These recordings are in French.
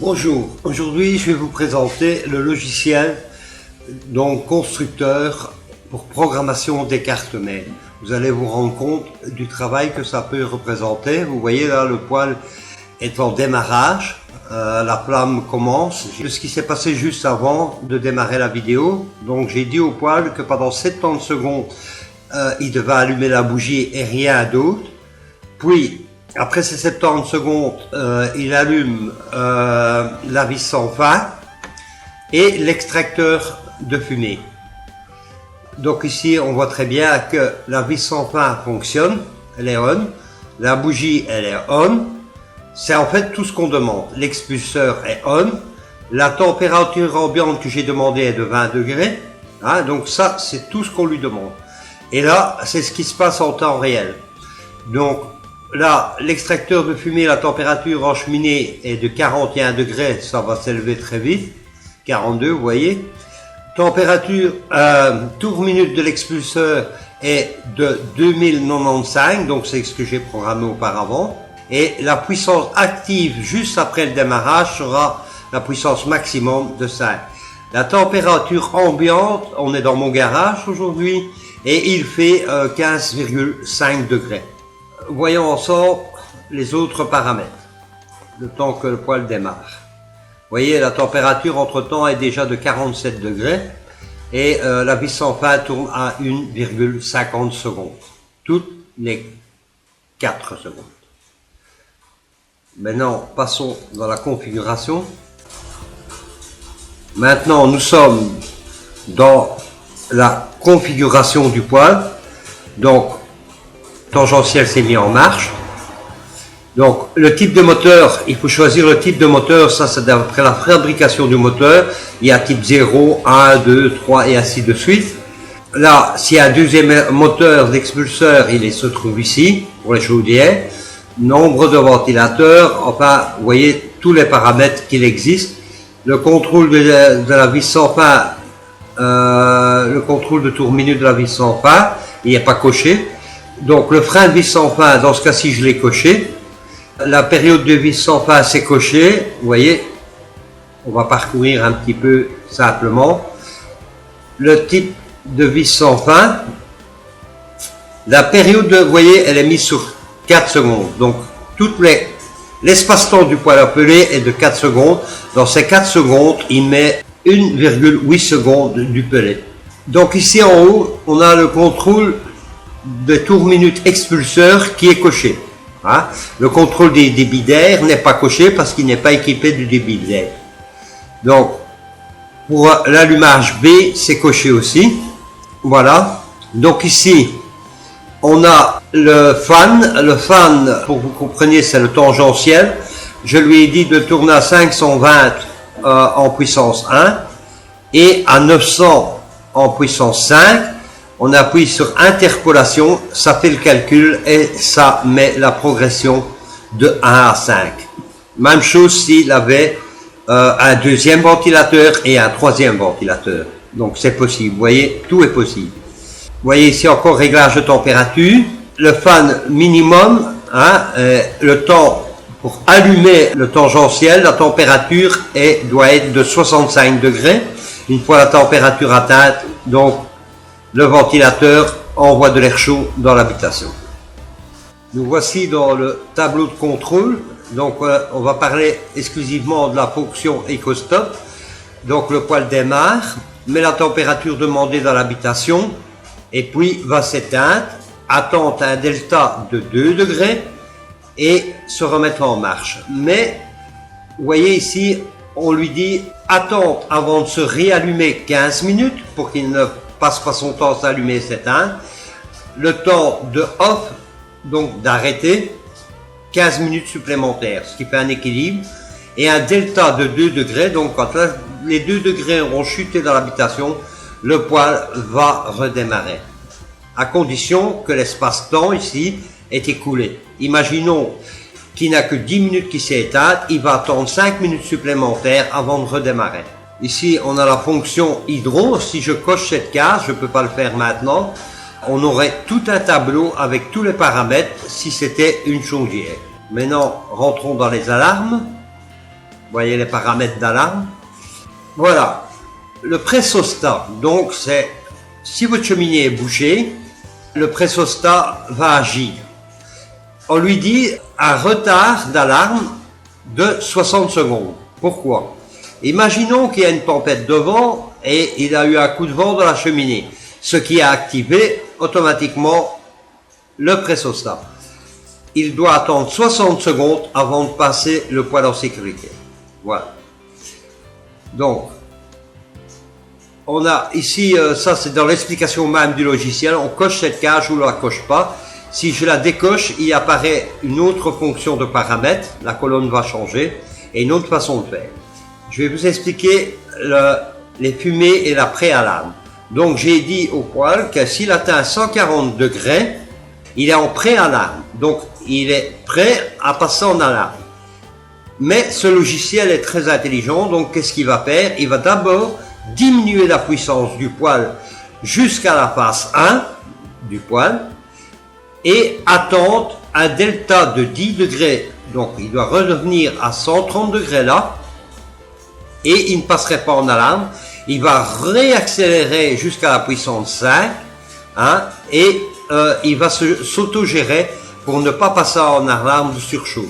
Bonjour, aujourd'hui je vais vous présenter le logiciel donc constructeur pour programmation des cartes mères. Vous allez vous rendre compte du travail que ça peut représenter. Vous voyez là, le poêle est en démarrage, la flamme commence. Ce qui s'est passé juste avant de démarrer la vidéo, donc j'ai dit au poêle que pendant 70 secondes il devait allumer la bougie et rien d'autre. Puis après ces 70 secondes, il allume la vis sans fin et l'extracteur de fumée. Donc ici, on voit très bien que la vis sans fin fonctionne, elle est on, la bougie, elle est on. C'est en fait tout ce qu'on demande. L'expulseur est on, la température ambiante que j'ai demandé est de 20 degrés. Hein, donc ça, c'est tout ce qu'on lui demande. Et là, c'est ce qui se passe en temps réel. Donc, là, l'extracteur de fumée, la température en cheminée est de 41 degrés, ça va s'élever très vite, 42, vous voyez. Température tour minute de l'expulseur est de 2095, donc c'est ce que j'ai programmé auparavant. Et la puissance active juste après le démarrage sera la puissance maximum de 5. La température ambiante, on est dans mon garage aujourd'hui, et il fait 15,5 degrés. Voyons ensemble les autres paramètres, le temps que le poêle démarre. Vous voyez, la température entre-temps est déjà de 47 degrés et la vis sans fin tourne à 1,50 secondes, toutes les 4 secondes. Maintenant, passons dans la configuration. Maintenant, nous sommes dans la configuration du poêle. Donc, tangentiel s'est mis en marche. Donc le type de moteur, il faut choisir le type de moteur, ça c'est d'après la fabrication du moteur. Il y a type 0, 1, 2, 3 et ainsi de suite. Là, s'il y a un deuxième moteur d'expulseur, il se trouve ici pour les chaudières. Nombre de ventilateurs, enfin vous voyez tous les paramètres qu'il existe. Le contrôle de la vis sans fin, le contrôle de tour minute de la vis sans fin, il n'est pas coché. Donc le frein de vis sans fin, dans ce cas-ci, je l'ai coché. La période de vis sans fin, c'est coché. Vous voyez, on va parcourir un petit peu simplement. Le type de vis sans fin. La période, vous voyez, elle est mise sur 4 secondes. Donc l'espace-temps du poêle appelé est de 4 secondes. Dans ces 4 secondes, il met 1,8 secondes du pellet. Donc ici en haut, on a le contrôle de tour minute expulseur qui est coché. Hein? Le contrôle des débits d'air n'est pas coché parce qu'il n'est pas équipé du débit d'air. Donc pour l'allumage B, c'est coché aussi. Voilà. Donc ici on a le fan. Le fan, pour que vous compreniez, c'est le tangentiel. Je lui ai dit de tourner à 520 en puissance 1 et à 900 en puissance 5. On appuie sur interpolation, ça fait le calcul et ça met la progression de 1 à 5. Même chose s'il avait un deuxième ventilateur et un troisième ventilateur. Donc c'est possible, vous voyez, tout est possible. Vous voyez ici encore réglage de température. Le fan minimum, hein, le temps pour allumer le tangentiel, la température doit être de 65 degrés. Une fois la température atteinte, donc le ventilateur envoie de l'air chaud dans l'habitation. Nous voici dans le tableau de contrôle. Donc on va parler exclusivement de la fonction EcoStop. Donc le poêle démarre, met la température demandée dans l'habitation et puis va s'éteindre, attend un delta de 2 degrés et se remettre en marche. Mais vous voyez ici, on lui dit attendre avant de se réallumer 15 minutes pour qu'il ne passe pas son temps à s'allumer et s'éteindre. Le temps de off, donc d'arrêter, 15 minutes supplémentaires, ce qui fait un équilibre. Et un delta de 2 degrés, donc quand les 2 degrés auront chuté dans l'habitation, le poêle va redémarrer. À condition que l'espace-temps ici est écoulé. Imaginons qu'il n'a que 10 minutes qui s'est éteinte, il va attendre 5 minutes supplémentaires avant de redémarrer. Ici, on a la fonction hydro. Si je coche cette case, je ne peux pas le faire maintenant, on aurait tout un tableau avec tous les paramètres si c'était une chaudière. Maintenant, rentrons dans les alarmes. voyez les paramètres d'alarme. Voilà, le pressostat, donc c'est, si votre cheminée est bouchée, le pressostat va agir. On lui dit un retard d'alarme de 60 secondes. Pourquoi? Imaginons qu'il y a une tempête de vent et il a eu un coup de vent dans la cheminée, ce qui a activé automatiquement le pressostat. Il doit attendre 60 secondes avant de passer le poêle en sécurité. Voilà. Donc, on a ici, ça c'est dans l'explication même du logiciel, on coche cette case ou on ne la coche pas. Si je la décoche, il apparaît une autre fonction de paramètre, la colonne va changer, et une autre façon de faire. Je vais vous expliquer les fumées et la préalarme. Donc j'ai dit au poêle que s'il atteint 140 degrés, il est en préalarme. Donc il est prêt à passer en alarme. Mais ce logiciel est très intelligent, donc qu'est-ce qu'il va faire? Il va d'abord diminuer la puissance du poêle jusqu'à la phase 1 du poêle et attendre un delta de 10 degrés. Donc il doit redevenir à 130 degrés là et il ne passerait pas en alarme. Il va réaccélérer jusqu'à la puissance 5 et il va s'autogérer pour ne pas passer en alarme de surchauffe.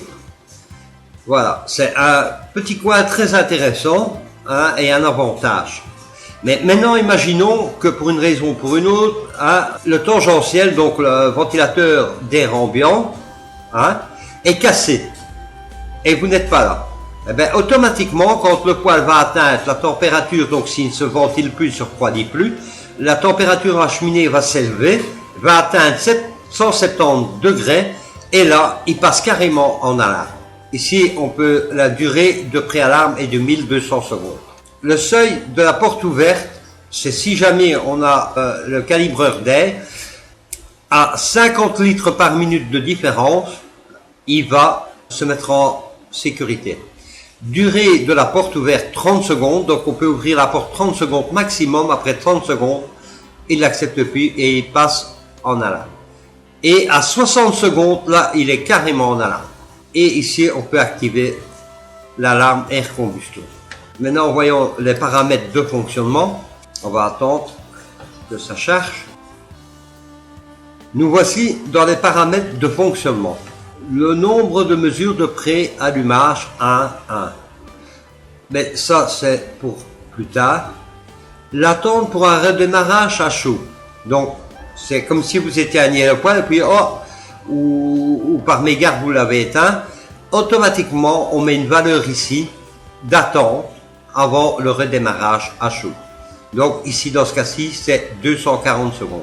Voilà, c'est un petit coin très intéressant et un avantage. Mais maintenant, imaginons que pour une raison ou pour une autre, le tangentiel, donc le ventilateur d'air ambiant, est cassé et vous n'êtes pas là. Eh bien, automatiquement, quand le poêle va atteindre la température, donc s'il ne se ventile plus, ne se refroidit plus, la température à la cheminée va s'élever, va atteindre 170 degrés et là, il passe carrément en alarme. Ici, la durée de préalarme est de 1200 secondes. Le seuil de la porte ouverte, c'est si jamais on a le calibreur d'air, à 50 litres par minute de différence, il va se mettre en sécurité. Durée de la porte ouverte 30 secondes, donc on peut ouvrir la porte 30 secondes maximum. Après 30 secondes, il n'accepte plus et il passe en alarme. Et à 60 secondes, là, il est carrément en alarme. Et ici, on peut activer l'alarme air combustion. Maintenant, voyons les paramètres de fonctionnement. On va attendre que ça charge. Nous voici dans les paramètres de fonctionnement. Le nombre de mesures de pré-allumage 1. Mais ça, c'est pour plus tard. L'attente pour un redémarrage à chaud. Donc, c'est comme si vous éteignez le poêle et puis, ou par mégarde vous l'avez éteint. Automatiquement, on met une valeur ici d'attente avant le redémarrage à chaud. Donc, ici, dans ce cas-ci, c'est 240 secondes.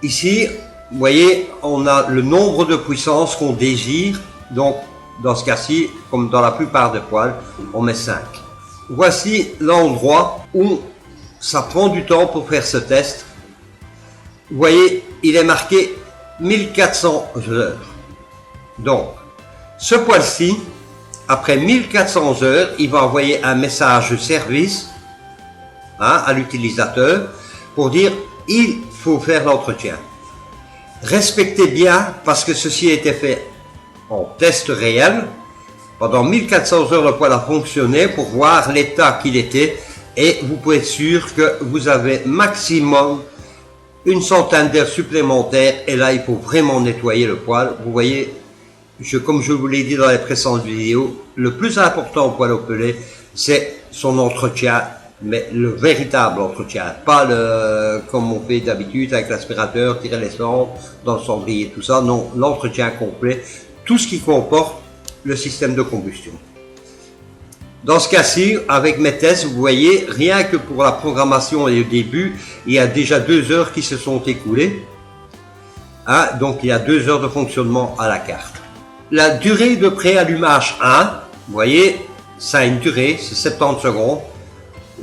Ici, vous voyez, on a le nombre de puissances qu'on désire. Donc, dans ce cas-ci, comme dans la plupart des poêles, on met 5. Voici l'endroit où ça prend du temps pour faire ce test. Vous voyez, il est marqué 1400 heures. Donc, ce poêle-ci, après 1400 heures, il va envoyer un message de service à l'utilisateur pour dire il faut faire l'entretien. Respectez bien, parce que ceci a été fait en test réel. Pendant 1400 heures, le poêle a fonctionné pour voir l'état qu'il était et vous pouvez être sûr que vous avez maximum une centaine d'heures supplémentaires et là, il faut vraiment nettoyer le poêle. Vous voyez, comme je vous l'ai dit dans les précédentes vidéos, le plus important au poêle au pellet, c'est son entretien, mais le véritable entretien, pas comme on fait d'habitude avec l'aspirateur, tirer les cendres dans le cendrier, tout ça. Non, l'entretien complet, tout ce qui comporte le système de combustion. Dans ce cas-ci, avec mes tests, vous voyez, rien que pour la programmation et le début, il y a déjà 2 heures qui se sont écoulées. Donc, il y a 2 heures de fonctionnement à la carte. La durée de préallumage 1, vous voyez, ça a une durée, c'est 70 secondes.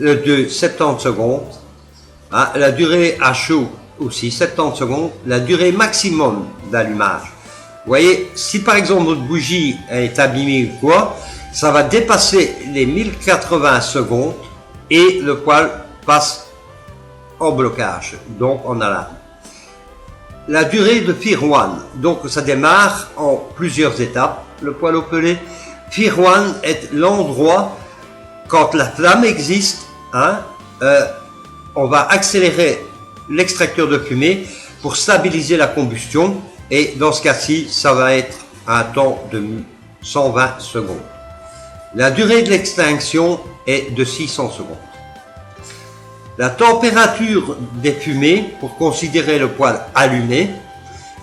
Le 2, 70 secondes. La durée à chaud aussi, 70 secondes. La durée maximum d'allumage. Vous voyez, si par exemple votre bougie est abîmée ou quoi, ça va dépasser les 1080 secondes et le poêle passe en blocage, donc en alarme. La durée de Fire 1, donc ça démarre en plusieurs étapes, le poêle au pellet. Fir 1 est l'endroit, quand la flamme existe, on va accélérer l'extracteur de fumée pour stabiliser la combustion, et dans ce cas-ci, ça va être un temps de 120 secondes. La durée de l'extinction est de 600 secondes. La température des fumées, pour considérer le poêle allumé,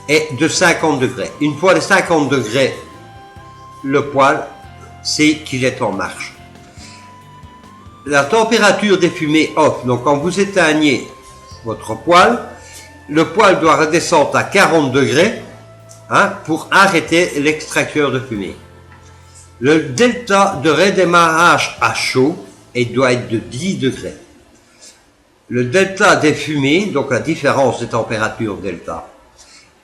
est de 50 degrés. Une fois les 50 degrés, le poêle sait qu'il est en marche. La température des fumées off, donc quand vous éteignez votre poêle, le poêle doit redescendre à 40 degrés pour arrêter l'extracteur de fumée. Le delta de redémarrage à chaud doit être de 10 degrés. Le delta des fumées, donc la différence de température delta,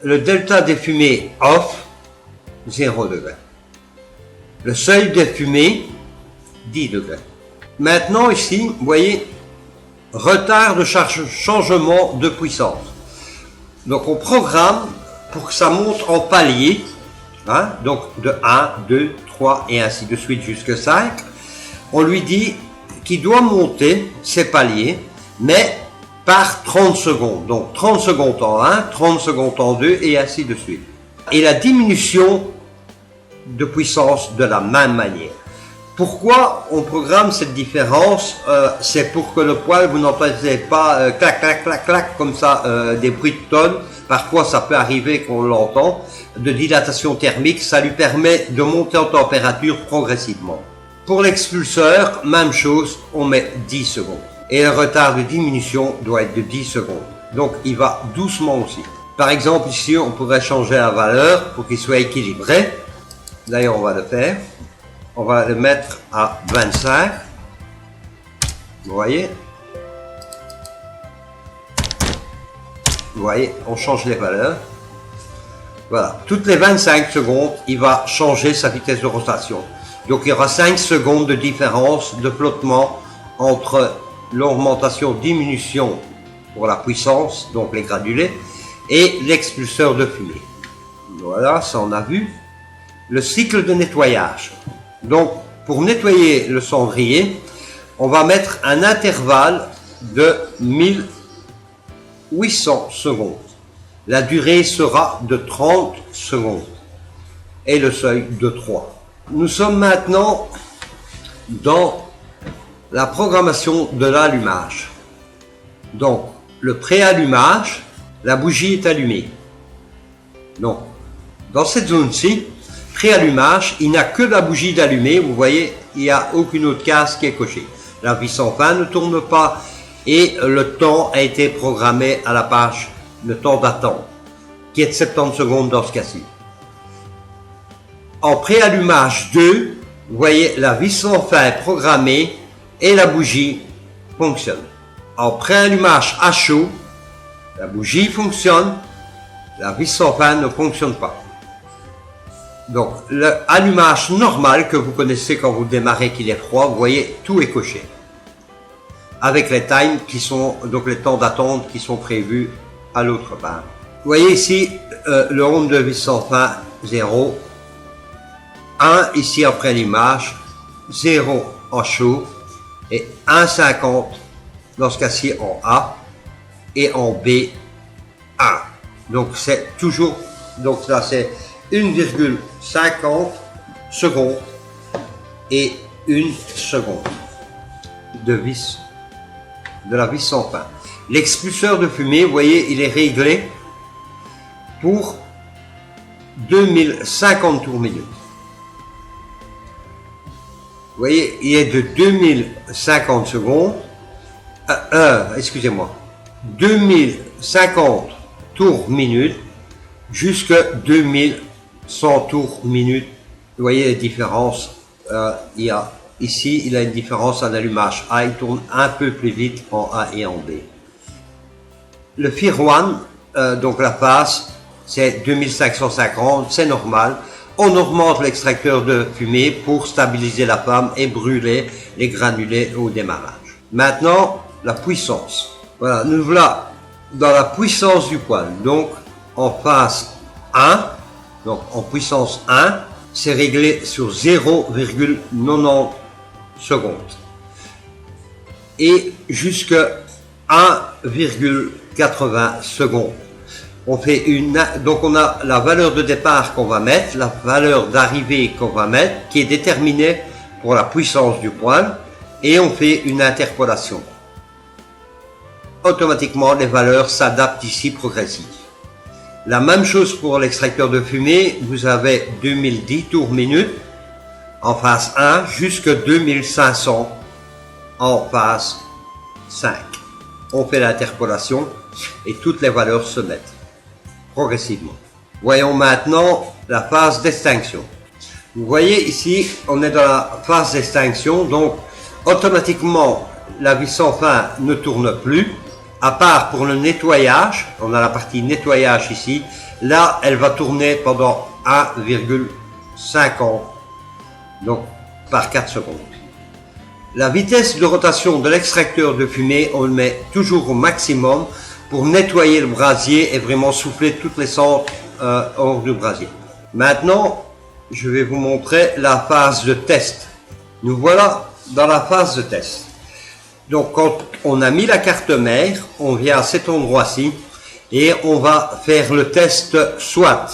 le delta des fumées off, 0 degré. Le seuil des fumées, 10 degrés. Maintenant ici, vous voyez, retard de changement de puissance. Donc on programme pour que ça monte en palier, donc de 1, 2, 3 et ainsi de suite jusqu'à 5. On lui dit qu'il doit monter ses paliers, mais par 30 secondes. Donc 30 secondes en 1, 30 secondes en 2 et ainsi de suite. Et la diminution de puissance de la même manière. Pourquoi on programme cette différence? C'est pour que le poêle, vous n'entendez pas clac, clac, clac, clac, comme ça, des bruits de tonnes. Parfois, ça peut arriver qu'on l'entend. De dilatation thermique, ça lui permet de monter en température progressivement. Pour l'expulseur, même chose, on met 10 secondes. Et le retard de diminution doit être de 10 secondes. Donc, il va doucement aussi. Par exemple, ici, on pourrait changer la valeur pour qu'il soit équilibré. D'ailleurs, on va le faire. On va le mettre à 25. Vous voyez? Vous voyez, on change les valeurs. Voilà. Toutes les 25 secondes, il va changer sa vitesse de rotation. Donc, il y aura 5 secondes de différence de flottement entre l'augmentation-diminution pour la puissance, donc les granulés, et l'expulseur de fumée. Voilà, ça on a vu. Le cycle de nettoyage. Donc, pour nettoyer le cendrier, on va mettre un intervalle de 1800 secondes. La durée sera de 30 secondes et le seuil de 3. Nous sommes maintenant dans la programmation de l'allumage. Donc, le pré-allumage, la bougie est allumée. Donc, dans cette zone-ci, pré-allumage, il n'y a que la bougie d'allumée. Vous voyez, il n'y a aucune autre case qui est cochée. La vis sans fin ne tourne pas et le temps a été programmé à la page, le temps d'attente, qui est de 70 secondes dans ce cas-ci. En pré-allumage 2, vous voyez, la vis sans fin est programmée et la bougie fonctionne. En pré-allumage à chaud, la bougie fonctionne, la vis sans fin ne fonctionne pas. Donc, l'allumage normal que vous connaissez quand vous démarrez qu'il est froid, vous voyez, tout est coché. Avec les times qui sont, donc les temps d'attente qui sont prévus à l'autre part. Vous voyez ici, le rond de vis sans fin, 0. 1 ici après l'image, 0 en chaud et 1,50 dans ce cas-ci en A et en B, 1. Donc, c'est toujours, donc là c'est 1,50 secondes et 1 seconde de vis, de la vis sans fin. L'expulseur de fumée, vous voyez, il est réglé pour 2050 tours minute. Vous voyez, il est de 2050 secondes, excusez-moi, 2050 tours minute jusqu'à 2100 tours minute. Vous voyez les différences. Il y a ici, il a une différence en allumage A, il tourne un peu plus vite en A et en B. Le Fir 1, donc la phase, c'est 2550, c'est normal. On augmente l'extracteur de fumée pour stabiliser la flamme et brûler les granulés au démarrage. Maintenant, la puissance. Voilà, nous voilà dans la puissance du poêle. Donc, en phase 1, donc en puissance 1, c'est réglé sur 0,90 secondes. Et jusqu'à 1,80 secondes. On fait donc on a la valeur de départ qu'on va mettre, la valeur d'arrivée qu'on va mettre, qui est déterminée pour la puissance du poêle, et on fait une interpolation. Automatiquement, les valeurs s'adaptent ici progressivement. La même chose pour l'extracteur de fumée, vous avez 2010 tours minute en phase 1 jusqu'à 2500 en phase 5. On fait l'interpolation et toutes les valeurs se mettent progressivement. Voyons maintenant la phase d'extinction. Vous voyez ici, on est dans la phase d'extinction, donc automatiquement la vis sans fin ne tourne plus, à part pour le nettoyage. On a la partie nettoyage ici, là elle va tourner pendant 1,50, donc par 4 secondes. La vitesse de rotation de l'extracteur de fumée, on le met toujours au maximum pour nettoyer le brasier et vraiment souffler toutes les cendres hors du brasier. Maintenant, je vais vous montrer la phase de test. Nous voilà dans la phase de test. Donc quand on a mis la carte mère, on vient à cet endroit-ci et on va faire le test soit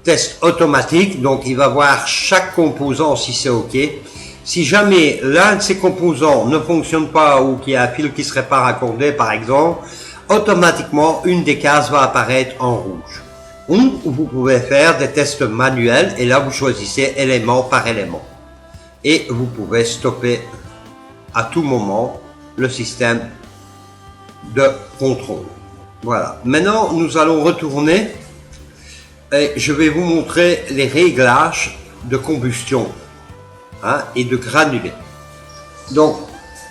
test automatique, donc il va voir chaque composant si c'est OK. Si jamais l'un de ces composants ne fonctionne pas ou qu'il y a un fil qui ne serait pas raccordé par exemple, automatiquement une des cases va apparaître en rouge. Ou vous pouvez faire des tests manuels et là vous choisissez élément par élément. Et vous pouvez stopper à tout moment le système de contrôle. Voilà. Maintenant, nous allons retourner et je vais vous montrer les réglages de combustion et de granulés. Donc,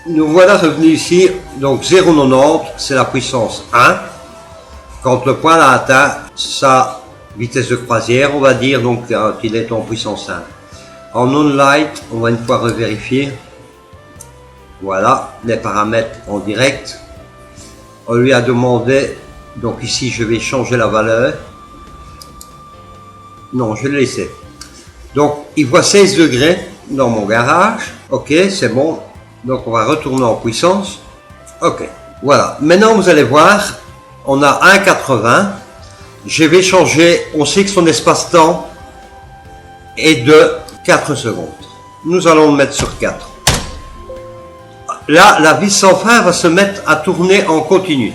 nous voilà revenus ici. Donc, 0,90, c'est la puissance 1. Quand le poêle a atteint sa vitesse de croisière, on va dire, donc il est en puissance 1. En on-light, on va une fois revérifier. Voilà, les paramètres en direct. On lui a demandé, donc ici je vais changer la valeur. Non, je l'ai laissé. Donc il voit 16 degrés dans mon garage. Ok, c'est bon. Donc on va retourner en puissance. Ok, voilà. Maintenant vous allez voir, on a 1,80. Je vais changer, on sait que son espace-temps est de 4 secondes. Nous allons le mettre sur 4. Là, la vis sans fin va se mettre à tourner en continu.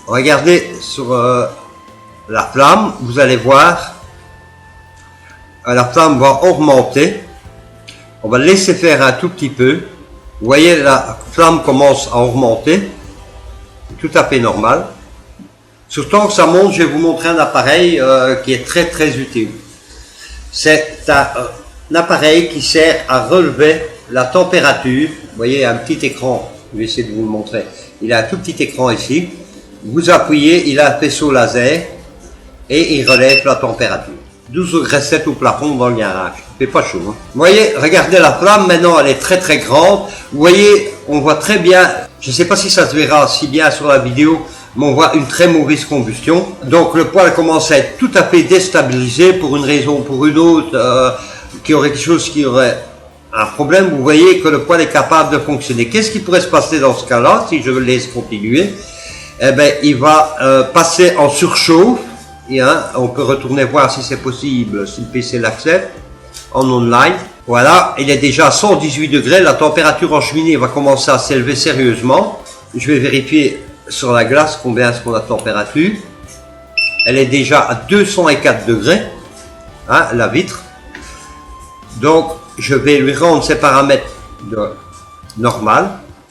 Regardez sur la flamme, vous allez voir, la flamme va augmenter. On va laisser faire un tout petit peu. Vous voyez, la flamme commence à augmenter. Tout à fait normal. Surtout que ça monte, je vais vous montrer un appareil qui est très très utile. C'est un appareil qui sert à relever la température. Vous voyez un petit écran, je vais essayer de vous le montrer. Il a un tout petit écran ici. Vous appuyez, il a un faisceau laser et il relève la température. 12,7 au plafond dans le garage. Il fait pas chaud. Vous voyez, regardez la flamme, maintenant elle est très très grande. Vous voyez, on voit très bien, je ne sais pas si ça se verra si bien sur la vidéo, mais on voit une très mauvaise combustion. Donc le poêle commence à être tout à fait déstabilisé pour une raison ou pour une autre, qui aurait quelque chose qui aurait un problème. Vous voyez que le poêle est capable de fonctionner. Qu'est-ce qui pourrait se passer dans ce cas-là, si je le laisse continuer? Eh bien, il va passer en surchauffe. Et, on peut retourner voir si c'est possible, si le PC l'accepte, en online. Voilà, il est déjà à 118 degrés. La température en cheminée va commencer à s'élever sérieusement. Je vais vérifier sur la glace combien est-ce qu'on a de température. Elle est déjà à 204 degrés, la vitre. Donc, je vais lui rendre ses paramètres de normal.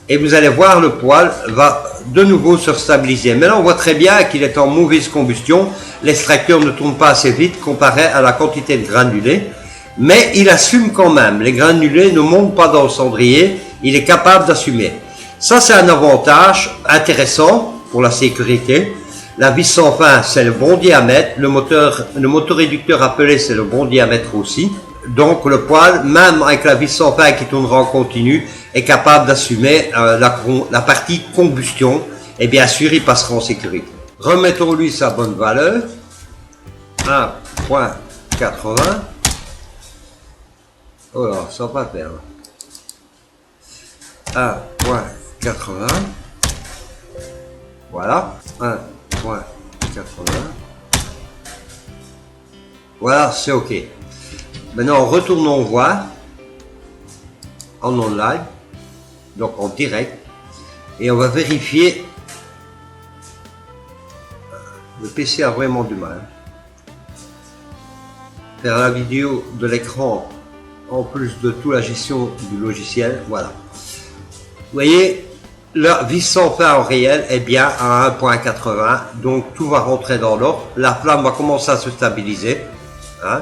Et vous allez voir, le poêle va de nouveau se stabiliser. Mais là, on voit très bien qu'il est en mauvaise combustion. L'extracteur ne tourne pas assez vite comparé à la quantité de granulés. Mais il assume quand même. Les granulés ne montent pas dans le cendrier. Il est capable d'assumer. Ça, c'est un avantage intéressant pour la sécurité. La vis sans fin, c'est le bon diamètre. Le motoréducteur appelé, c'est le bon diamètre aussi. Donc, le poêle, même avec la vis sans fin qui tournera en continu, est capable d'assumer la partie combustion. Et bien sûr, il passera en sécurité. Remettons-lui sa bonne valeur. 1,80. Oh là, ça va pas perdre. 1.80. Voilà. 1.80. Voilà, c'est OK. Maintenant, retournons voir en online, donc en direct, et on va vérifier. Le PC a vraiment du mal. Faire la vidéo de l'écran en plus de toute la gestion du logiciel, voilà. Vous voyez, la vis sans fin en réel est bien à 1.80, donc tout va rentrer dans l'ordre. La flamme va commencer à se stabiliser. Hein.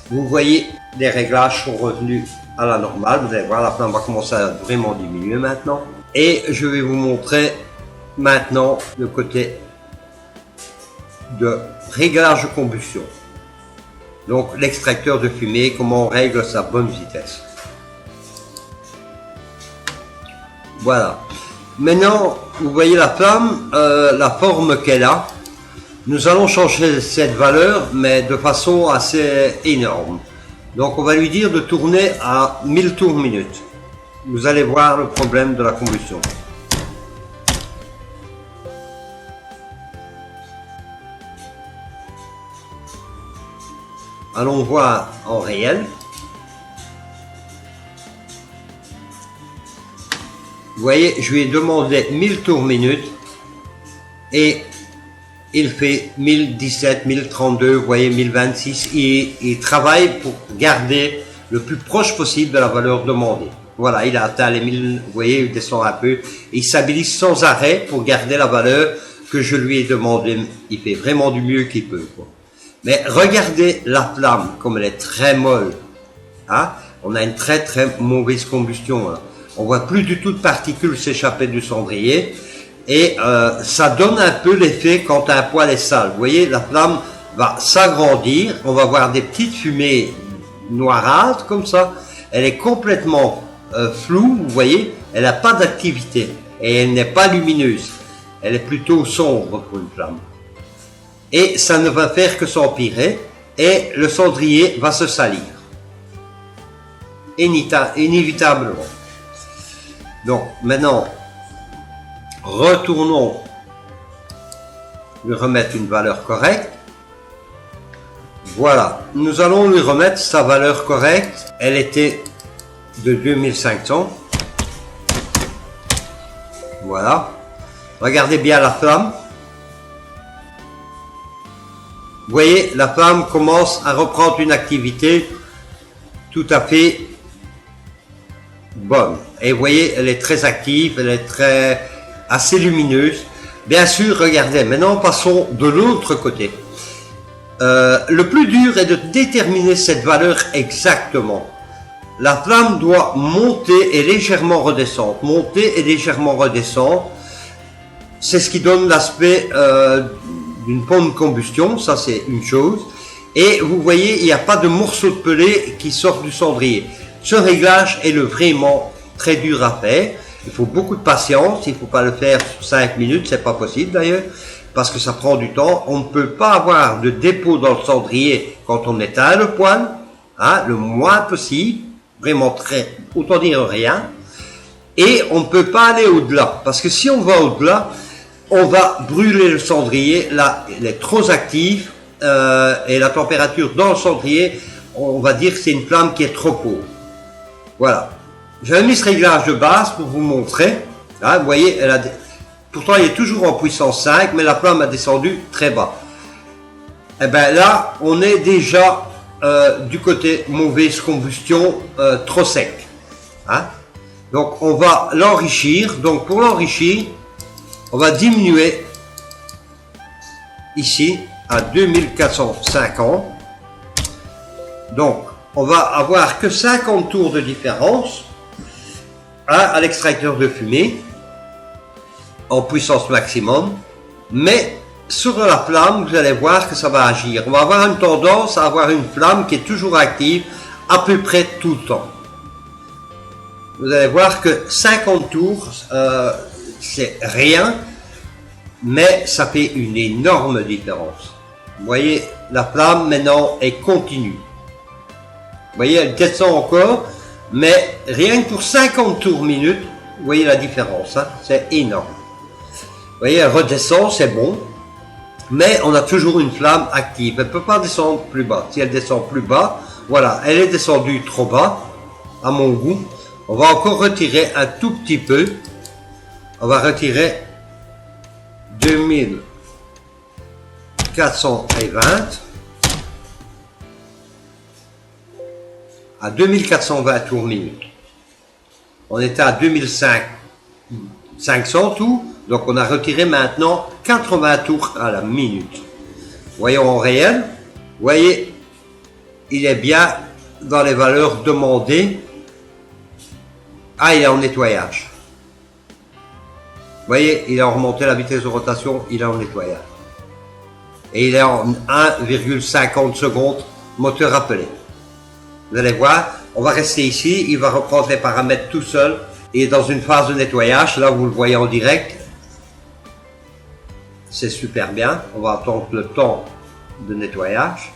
Vous voyez, les réglages sont revenus à la normale. Vous allez voir, la flamme va commencer à vraiment diminuer maintenant. Et je vais vous montrer maintenant le côté de réglage de combustion. Donc l'extracteur de fumée, comment on règle sa bonne vitesse. Voilà. Maintenant, vous voyez la flamme, la forme qu'elle a. Nous allons changer cette valeur, mais de façon assez énorme. Donc on va lui dire de tourner à 1000 tours minute. Vous allez voir le problème de la combustion. Allons voir en réel. Vous voyez, je lui ai demandé 1000 tours minute et il fait 1017, 1032, vous voyez 1026. Il travaille pour garder le plus proche possible de la valeur demandée. Voilà, il a atteint les 1000, vous voyez, il descend un peu. Il stabilise sans arrêt pour garder la valeur que je lui ai demandé. Il fait vraiment du mieux qu'il peut, quoi. Mais regardez la flamme, comme elle est très molle. Hein? On a une très mauvaise combustion. Hein. On voit plus du tout de particules s'échapper du cendrier. Et ça donne un peu l'effet quand un poêle est sale. Vous voyez, la flamme va s'agrandir. On va voir des petites fumées noirâtres comme ça. Elle est complètement floue, vous voyez. Elle n'a pas d'activité. Et elle n'est pas lumineuse. Elle est plutôt sombre pour une flamme. Et ça ne va faire que s'empirer et le cendrier va se salir. Inévitablement. Donc maintenant, retournons lui remettre une valeur correcte. Voilà, nous allons lui remettre sa valeur correcte. Elle était de 2500. Voilà. Regardez bien la flamme. Vous voyez, la flamme commence à reprendre une activité tout à fait bonne. Et vous voyez, elle est très active, elle est assez lumineuse. Bien sûr, regardez, maintenant passons de l'autre côté. Le plus dur est de déterminer cette valeur exactement. La flamme doit monter et légèrement redescendre. Monter et légèrement redescendre. C'est ce qui donne l'aspect d'une pompe de combustion, ça c'est une chose. Et vous voyez, il n'y a pas de morceaux de pellet qui sortent du cendrier. Ce réglage est vraiment très dur à faire. Il faut beaucoup de patience, il ne faut pas le faire sur 5 minutes, c'est pas possible d'ailleurs, parce que ça prend du temps. On ne peut pas avoir de dépôt dans le cendrier quand on éteint le poêle, hein, le moins possible, vraiment autant dire rien. Et on ne peut pas aller au-delà, parce que si on va au-delà, on va brûler le cendrier. Là, il est trop actif et la température dans le cendrier, on va dire que c'est une flamme qui est trop haute. Voilà. J'avais mis ce réglage de base pour vous montrer. Hein, vous voyez, pourtant il est toujours en puissance 5, mais la flamme a descendu très bas. Et bien là, on est déjà du côté mauvaise combustion, trop sec. Hein. Donc on va l'enrichir. Donc pour l'enrichir, on va diminuer ici à 2450. Donc, on va avoir que 50 tours de différence à l'extracteur de fumée en puissance maximum. Mais sur la flamme, vous allez voir que ça va agir. On va avoir une tendance à avoir une flamme qui est toujours active à peu près tout le temps. Vous allez voir que 50 tours, c'est rien, mais ça fait une énorme différence. Vous voyez, la flamme maintenant est continue. voyez, elle descend encore, mais rien que pour 50 tours minute, vous voyez la différence, hein, c'est énorme. Vous voyez, elle redescend, c'est bon, mais on a toujours une flamme active. Elle ne peut pas descendre plus bas. Si elle descend plus bas, voilà, elle est descendue trop bas, à mon goût. On va encore retirer un tout petit peu. On va retirer 2420 à 2420 tours minute. On était à 2500 tours, donc on a retiré maintenant 80 tours à la minute. Voyons en réel, vous voyez, il est bien dans les valeurs demandées. Ah, il est en nettoyage. Vous voyez, il a remonté la vitesse de rotation, il est en nettoyage. Et il est en 1,50 secondes moteur appelé. Vous allez voir, on va rester ici, il va reprendre les paramètres tout seul. Et dans une phase de nettoyage, là vous le voyez en direct, c'est super bien. On va attendre le temps de nettoyage.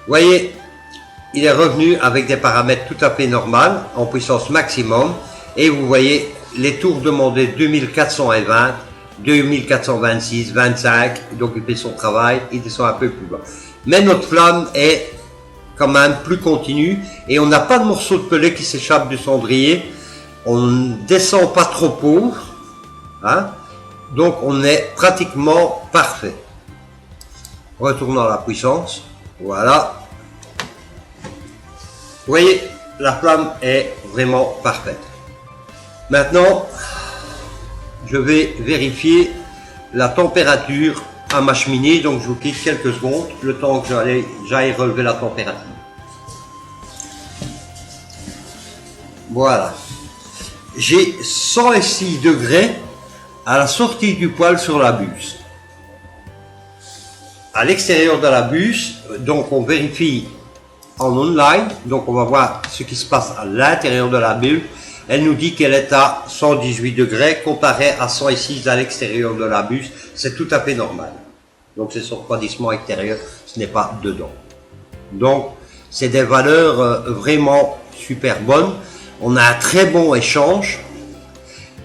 Vous voyez, il est revenu avec des paramètres tout à fait normaux, en puissance maximum. Et vous voyez les tours demandés 2420, 2426, 25. Donc il fait son travail, il descend un peu plus bas. Mais notre flamme est quand même plus continue et on n'a pas de morceau de pellet qui s'échappe du cendrier. On ne descend pas trop pauvre, hein? Donc on est pratiquement parfait. Retournons à la puissance, voilà. Vous voyez, la flamme est vraiment parfaite. Maintenant, je vais vérifier la température à ma cheminée, donc je vous quitte quelques secondes, le temps que j'aille relever la température. Voilà. J'ai 106 degrés à la sortie du poêle sur la buse. À l'extérieur de la buse, donc on vérifie en online, donc on va voir ce qui se passe à l'intérieur de la bulle. Elle nous dit qu'elle est à 118 degrés comparé à 106 à l'extérieur de la buse. C'est tout à fait normal. Donc c'est son refroidissement extérieur, ce n'est pas dedans. Donc c'est des valeurs vraiment super bonnes. On a un très bon échange.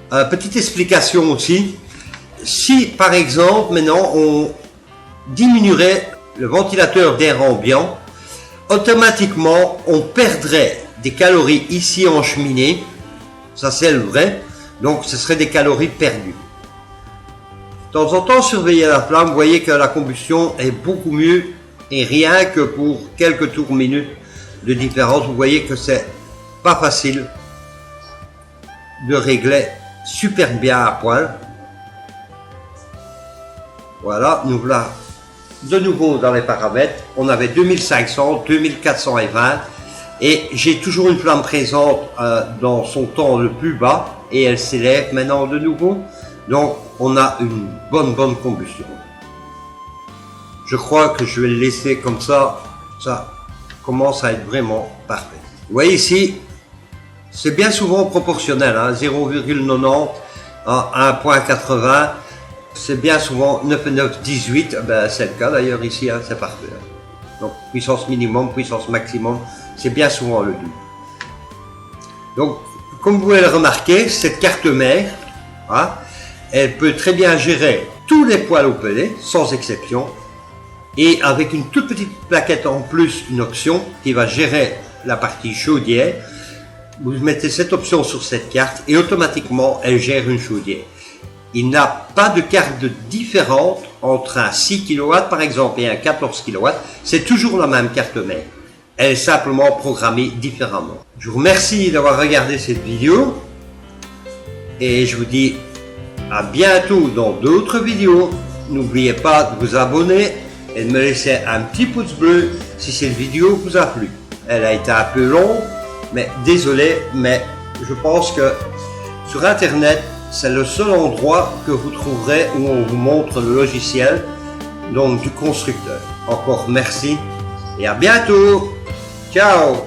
Petite explication aussi. Si par exemple maintenant on diminuerait le ventilateur d'air ambiant, automatiquement on perdrait des calories ici en cheminée. Ça c'est le vrai. Donc ce serait des calories perdues. De temps en temps, surveillez la flamme, vous voyez que la combustion est beaucoup mieux et rien que pour quelques tours minutes de différence, vous voyez que c'est pas facile de régler super bien à poil. Voilà, nous voilà de nouveau dans les paramètres. On avait 2500, 2420 et j'ai toujours une flamme présente dans son temps le plus bas et elle s'élève maintenant de nouveau. Donc on a une bonne combustion. Je crois que je vais le laisser comme ça. Ça commence à être vraiment parfait. Vous voyez ici, c'est bien souvent proportionnel, hein, 0,90 à 1,80. C'est bien souvent 9,918. Ben, c'est le cas d'ailleurs ici, hein, c'est parfait. Donc puissance minimum, puissance maximum, c'est bien souvent le double. Donc comme vous pouvez le remarquer, cette carte mère, hein, elle peut très bien gérer tous les poêles au pellet, sans exception. Et avec une toute petite plaquette en plus, une option qui va gérer la partie chaudière. Vous mettez cette option sur cette carte et automatiquement elle gère une chaudière. Il n'a pas de carte différente entre un 6 kW par exemple et un 14 kW. C'est toujours la même carte mère. Elle est simplement programmée différemment. Je vous remercie d'avoir regardé cette vidéo et je vous dis à bientôt dans d'autres vidéos. N'oubliez pas de vous abonner et de me laisser un petit pouce bleu si cette vidéo vous a plu. Elle a été un peu longue, mais désolé, mais je pense que sur Internet, c'est le seul endroit que vous trouverez où on vous montre le logiciel, donc du constructeur. Encore merci et à bientôt. Ciao.